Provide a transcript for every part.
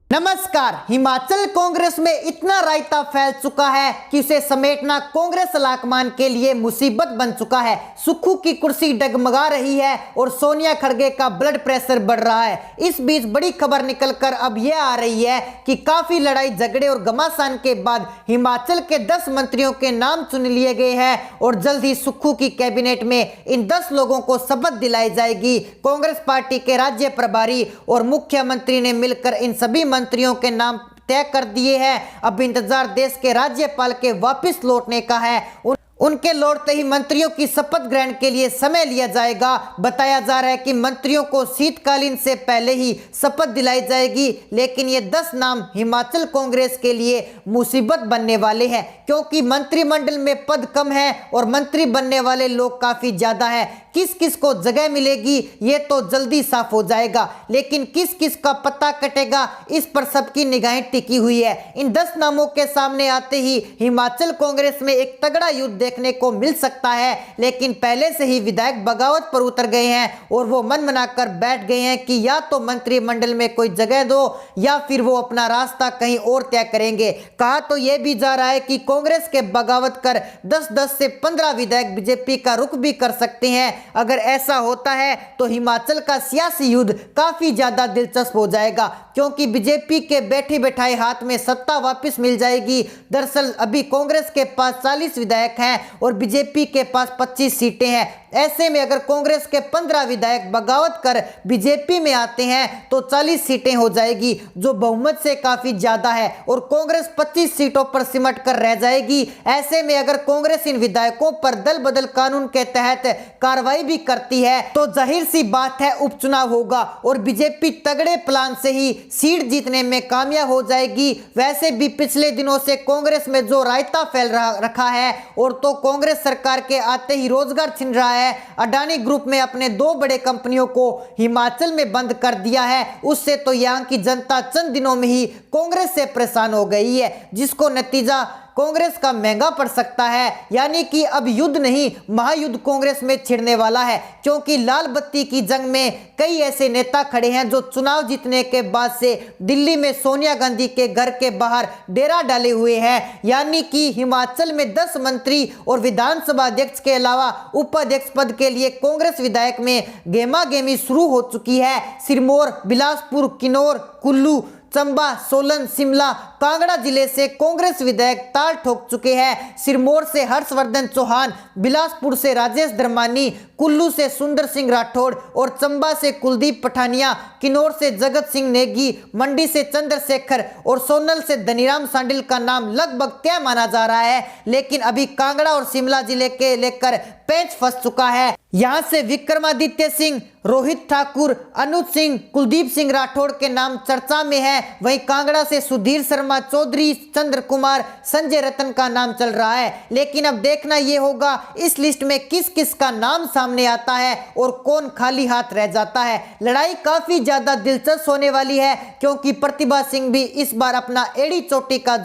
नमस्कार। हिमाचल कांग्रेस में इतना रायता फैल चुका है कि उसे समेटना कांग्रेस लाकमान के लिए मुसीबत बन चुका है। सुक्खू की कुर्सी डगमगा रही है और सोनिया खड़गे का ब्लड प्रेशर बढ़ रहा है। इस बीच बड़ी खबर निकलकर अब यह आ रही है कि काफी लड़ाई झगड़े और घमासान के बाद हिमाचल के 10 मंत्रियों के नाम चुन लिए गए हैं और जल्द ही सुक्खू की कैबिनेट में इन 10 लोगों को शपथ दिलाई जाएगी। कांग्रेस पार्टी के राज्य प्रभारी और मुख्यमंत्री ने मिलकर इन सभी मंत्रियों के नाम तय कर दिए हैं। अब इंतजार देश के राज्यपाल के वापस लौटने का है। उनके लौटते ही मंत्रियों की शपथ ग्रहण के लिए समय लिया जाएगा। बताया जा रहा है कि मंत्रियों को शीतकालीन से पहले ही शपथ दिलाई जाएगी, लेकिन ये 10 नाम हिमाचल कांग्रेस के लिए मुसीबत बनने वाले हैं, क्योंकि मंत्रिमंडल में पद कम है और मंत्री बनने वाले लोग काफी ज्यादा हैं। किस किस को जगह मिलेगी ये तो जल्दी साफ हो जाएगा, लेकिन किस किस का पता कटेगा इस पर सबकी निगाहें टिकी हुई है। इन 10 नामों के सामने आते ही हिमाचल कांग्रेस में एक तगड़ा युद्ध देखने को मिल सकता है, लेकिन पहले से ही विधायक बगावत पर उतर गए हैं और वो मन बनाकर बैठ गए हैं कि या तो मंत्रिमंडल में कोई जगह दो या फिर वो अपना रास्ता कहीं और तय करेंगे। कहा तो यह भी जा रहा है कि कांग्रेस के बगावत कर 10 से 15 विधायक बीजेपी का रुख भी कर सकते हैं। अगर ऐसा होता है तो हिमाचल का सियासी युद्ध काफी ज्यादा दिलचस्प हो जाएगा, क्योंकि बीजेपी के बैठे बैठाए हाथ में सत्ता वापस मिल जाएगी। दरअसल अभी कांग्रेस के पास 40 विधायक हैं और बीजेपी के पास 25 सीटें हैं। ऐसे में अगर कांग्रेस के 15 विधायक बगावत कर बीजेपी में आते हैं तो 40 सीटें हो जाएगी, जो बहुमत से काफी ज्यादा है, और कांग्रेस 25 सीटों पर सिमट कर रह जाएगी। ऐसे में अगर कांग्रेस इन विधायकों पर दल बदल कानून के तहत कार्रवाई भी करती है तो जाहिर सी बात है उपचुनाव होगा और बीजेपी तगड़े प्लान से ही सीट जीतने में कामयाब हो जाएगी। वैसे भी पिछले दिनों से कांग्रेस में जो रायता फैल रखा है और तो कांग्रेस सरकार के आते ही रोजगार छिन रहा है। अडानी ग्रुप में अपने 2 बड़े कंपनियों को हिमाचल में बंद कर दिया है। उससे तो यहाँ की जनता चंद दिनों में ही कांग्रेस से परेशान हो गई है, जिसको नतीजा कांग्रेस का महंगा पड़ सकता है। यानी कि अब युद्ध नहीं महायुद्ध कांग्रेस में छिड़ने वाला है, क्योंकि लाल बत्ती की जंग में कई ऐसे नेता खड़े हैं जो चुनाव जीतने के बाद से दिल्ली में सोनिया गांधी के घर के बाहर डेरा डाले हुए हैं। यानी कि हिमाचल में 10 मंत्री और विधानसभा अध्यक्ष के अलावा उपाध्यक्ष पद के लिए कांग्रेस विधायक में गेमागेमी शुरू हो चुकी है। सिरमौर, बिलासपुर, किन्नौर, कुल्लू, चंबा, सोलन, शिमला, कांगड़ा जिले से कांग्रेस विधायक ताल ठोक चुके हैं। सिरमौर से हर्षवर्धन चौहान, बिलासपुर से राजेश धर्मानी, कुल्लू से सुंदर सिंह राठौड़ और चंबा से कुलदीप पठानिया, किन्नौर से जगत सिंह नेगी, मंडी से चंद्रशेखर और सोनल से धनीराम सांडिल का नाम लगभग तय माना जा रहा है। लेकिन अभी कांगड़ा और शिमला जिले के लेकर पेच फंस चुका है। यहाँ से विक्रमादित्य सिंह, रोहित ठाकुर, अनुज सिंह, कुलदीप सिंह राठौड़ के नाम चर्चा में है। वहीं कांगड़ा से सुधीर शर्मा, चौधरी चंद्र कुमार, संजय रतन का नाम चल रहा है। लेकिन अब देखना यह होगा इस लिस्ट में किस किस का नाम सामने आता है और कौन खाली हाथ रह जाता है। लड़ाई काफी ज्यादा दिलचस्प होने वाली है, क्योंकि प्रतिभा सिंह भी इस बार अपना एड़ी चोटी का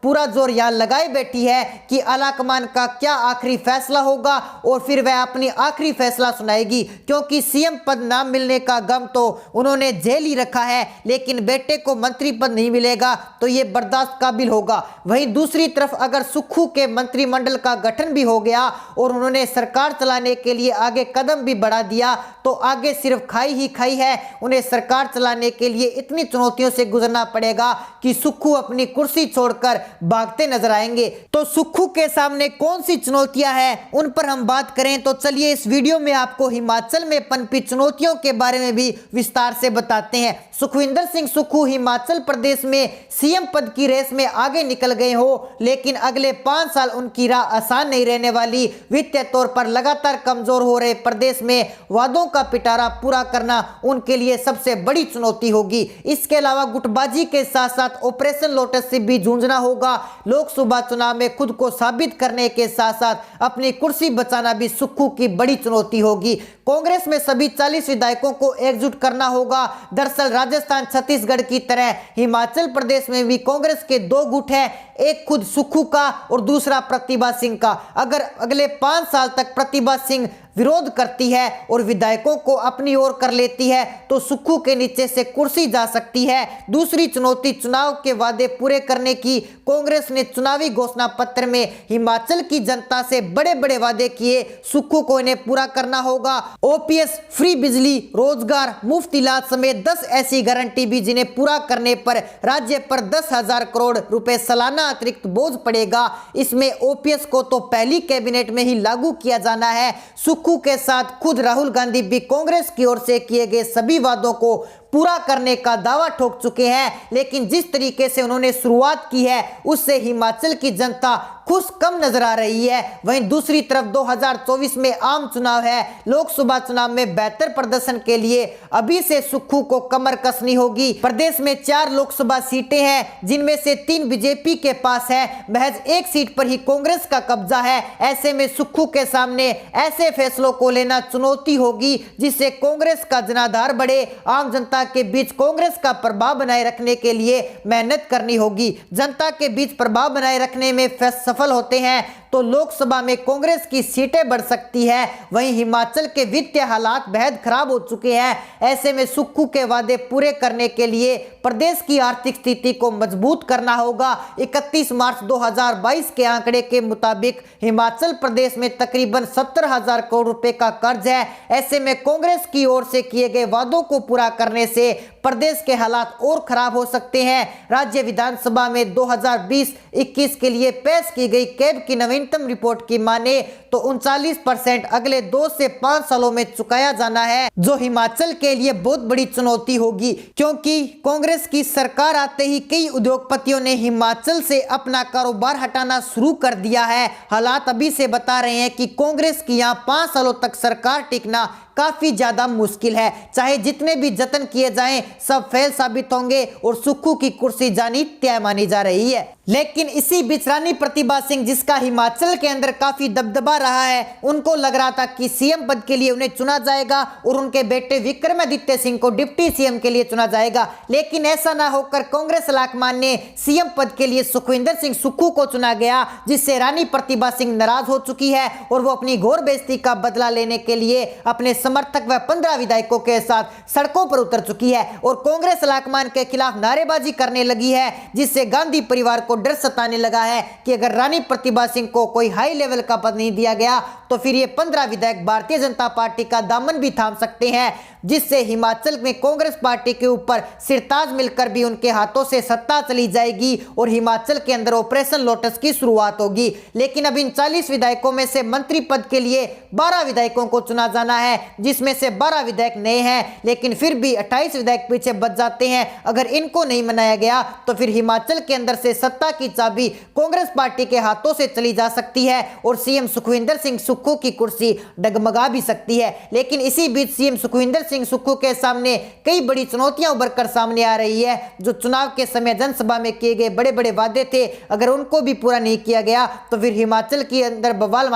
पूरा जोर यहाँ लगाए बैठी है कि आलाकमान का क्या आखिरी फैसला होगा, और फिर वह अपनी आखिरी फैसला सुनाएगी, क्योंकि सीएम पद ना मिलने का गम तो उन्होंने झेल ही रखा है, लेकिन बेटे को मंत्री पद नहीं मिलेगा तो ये बर्दाश्त काबिल होगा। वहीं दूसरी तरफ अगर सुक्खू के मंत्रिमंडल का गठन भी हो गया और उन्होंने सरकार चलाने के लिए आगे कदम भी बढ़ा दिया तो आगे सिर्फ खाई ही खाई है। उन्हें सरकार चलाने के लिए इतनी चुनौतियों से गुजरना पड़ेगा कि सुक्खू अपनी कुर्सी छोड़कर भागते नजर आएंगे। तो सुक्खू के सामने कौन सी चुनौतियां हैं उन पर हम बात करें तो चलिए इस वीडियो में आपको हिमाचल में पनपी चुनौतियों के बारे में भी विस्तार से बताते हैं। सुखविंदर सिंह सुक्खू हिमाचल प्रदेश में सीएम पद की रेस में आगे निकल गए हो, लेकिन अगले 5 साल उनकी राह आसान नहीं रहने वाली। वित्तीय तौर पर लगातार कमजोर हो रहे प्रदेश में वादों का पिटारा पूरा करना उनके लिए सबसे बड़ी चुनौती होगी। इसके अलावा गुटबाजी के साथ साथ ऑपरेशन लोटस से भी जूझना होगा। लोकसभा चुनाव में खुद को साबित करने के साथ साथ अपनी कुर्सी बचाना भी सुक्खू की बड़ी चुनौती होगी। कांग्रेस में सभी 40 विधायकों को एकजुट करना होगा। दरअसल राजस्थान, छत्तीसगढ़ की तरह हिमाचल प्रदेश में भी कांग्रेस के 2 गुट हैं, एक खुद सुक्खू का और दूसरा प्रतिभा सिंह का। अगर अगले 5 साल तक प्रतिभा सिंह विरोध करती है और विधायकों को अपनी ओर कर लेती है तो सुक्खू के नीचे से कुर्सी जा सकती है। दूसरी चुनौती चुनाव के वादे पूरे करने की। कांग्रेस ने चुनावी घोषणा पत्र में हिमाचल की जनता से बड़े बड़े वादे किए, सुक्खू को इन्हें पूरा करना होगा। ओपीएस, फ्री बिजली, रोजगार, मुफ्त इलाज समेत 10 ऐसी गारंटी भी जिन्हें पूरा करने पर राज्य पर 10,000 करोड़ रुपए सालाना अतिरिक्त बोझ पड़ेगा। इसमें ओपीएस को तो पहली कैबिनेट में ही लागू किया जाना है। सुक्खू के साथ खुद राहुल गांधी भी कांग्रेस की ओर से किए गए सभी वादों को पूरा करने का दावा ठोक चुके हैं, लेकिन जिस तरीके से उन्होंने शुरुआत की है उससे हिमाचल की जनता खुश कम नजर आ रही है। वहीं दूसरी तरफ 2024 में आम चुनाव है। लोकसभा चुनाव में बेहतर प्रदर्शन के लिए अभी से सुक्खू को कमर कसनी होगी। प्रदेश में 4 लोकसभा सीटें हैं जिनमें से 3 बीजेपी के पास है। महज 1 सीट पर ही कांग्रेस का कब्जा है। ऐसे में सुक्खू के सामने ऐसे फैसलों को लेना चुनौती होगी जिससे कांग्रेस का जनाधार बढ़े। आम जनता के बीच कांग्रेस का प्रभाव बनाए रखने के लिए मेहनत करनी होगी। जनता के बीच प्रभाव बनाए रखने में सफल होते हैं तो लोकसभा में कांग्रेस की सीटें बढ़ सकती है। वहीं हिमाचल के वित्तीय हालात बेहद खराब हो चुके हैं। ऐसे में सुक्खू के वादे पूरे करने के लिए प्रदेश की आर्थिक स्थिति को मजबूत करना होगा। 31 मार्च 2022 के आंकड़े के मुताबिक हिमाचल प्रदेश में तकरीबन 70,000 करोड़ रुपए का कर्ज है। ऐसे में कांग्रेस की ओर से किए गए वादों को पूरा करने से प्रदेश के हालात और खराब हो सकते हैं। राज्य विधानसभा में 2020-21 के लिए पेश की गई कैब की नवीनतम रिपोर्ट की माने तो 39% अगले 2 से 5 सालों में चुकाया जाना है, जो हिमाचल के लिए बहुत बड़ी चुनौती होगी, क्योंकि कांग्रेस की सरकार आते ही कई उद्योगपतियों ने हिमाचल से अपना कारोबार हटाना शुरू कर दिया है। हालात अभी से बता रहे हैं कि कांग्रेस की यहाँ 5 सालों तक सरकार टिकना काफी ज्यादा मुश्किल है। चाहे जितने भी जतन किए जाएं सब फेल साबित होंगे और सुक्खू की कुर्सी जानी तय मानी जा रही है। लेकिन इसी बीच रानी प्रतिभा सिंह, जिसका हिमाचल के अंदर काफी दबदबा रहा है, उनको लग रहा था कि सीएम पद के लिए उन्हें चुना जाएगा और उनके बेटे विक्रमादित्य सिंह को डिप्टी सीएम के लिए चुना जाएगा। लेकिन ऐसा ना होकर कांग्रेस लाकमान ने सीएम पद के लिए सुखविंदर सिंह सुक्खू को चुना गया, जिससे रानी प्रतिभा सिंह नाराज हो चुकी है और वो अपनी घोर बेइज्जती का बदला लेने के लिए अपने समर्थक व 15 विधायकों के साथ सड़कों पर उतर चुकी है और कांग्रेस लाकमान के खिलाफ नारेबाजी करने लगी है, जिससे गांधी परिवार को डर सताने लगा है कि अगर रानी प्रतिभा सिंह को कोई हाई लेवल का पद नहीं दिया गया तो फिर ये 15 विधायक भारतीय जनता पार्टी का दामन भी थाम सकते हैं, जिससे हिमाचल में कांग्रेस पार्टी के ऊपर सिरताज मिलकर भी उनके हाथों से सत्ता चली जाएगी और हिमाचल के अंदर ऑपरेशन लोटस की शुरुआत होगी। लेकिन अब इन 40 विधायकों में से मंत्री पद के लिए 12 विधायकों को चुना जाना है, जिसमें से 12 विधायक नए हैं, लेकिन फिर भी 28 विधायक पीछे बच जाते हैं। अगर इनको नहीं मनाया गया तो फिर हिमाचल के अंदर से सत्ता की चाबी कांग्रेस पार्टी के हाथों से चली जा सकती है और सीएम सुखविंदर सिंह सुक्खू की कुर्सी डगमगा भी सकती है। लेकिन इसी बीच सीएम सुखविंदर सिंह सुक्खू के सामने कई बड़ी चुनौतियां उभरकर सामने आ रही है। जो चुनाव के समय जनसभा में किए गए बड़े बड़े वादे थे, अगर उनको भी पूरा नहीं किया गया तो फिर हिमाचल के अंदर बवाल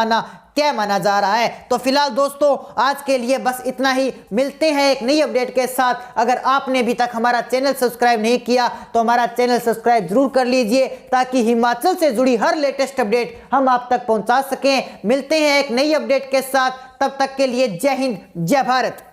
क्या माना जा रहा है। तो फिलहाल दोस्तों आज के लिए बस इतना ही। मिलते हैं एक नई अपडेट के साथ। अगर आपने अभी तक हमारा चैनल सब्सक्राइब नहीं किया तो हमारा चैनल सब्सक्राइब जरूर कर लीजिए, ताकि हिमाचल से जुड़ी हर लेटेस्ट अपडेट हम आप तक पहुंचा सकें। मिलते हैं एक नई अपडेट के साथ, तब तक के लिए जय हिंद, जय भारत।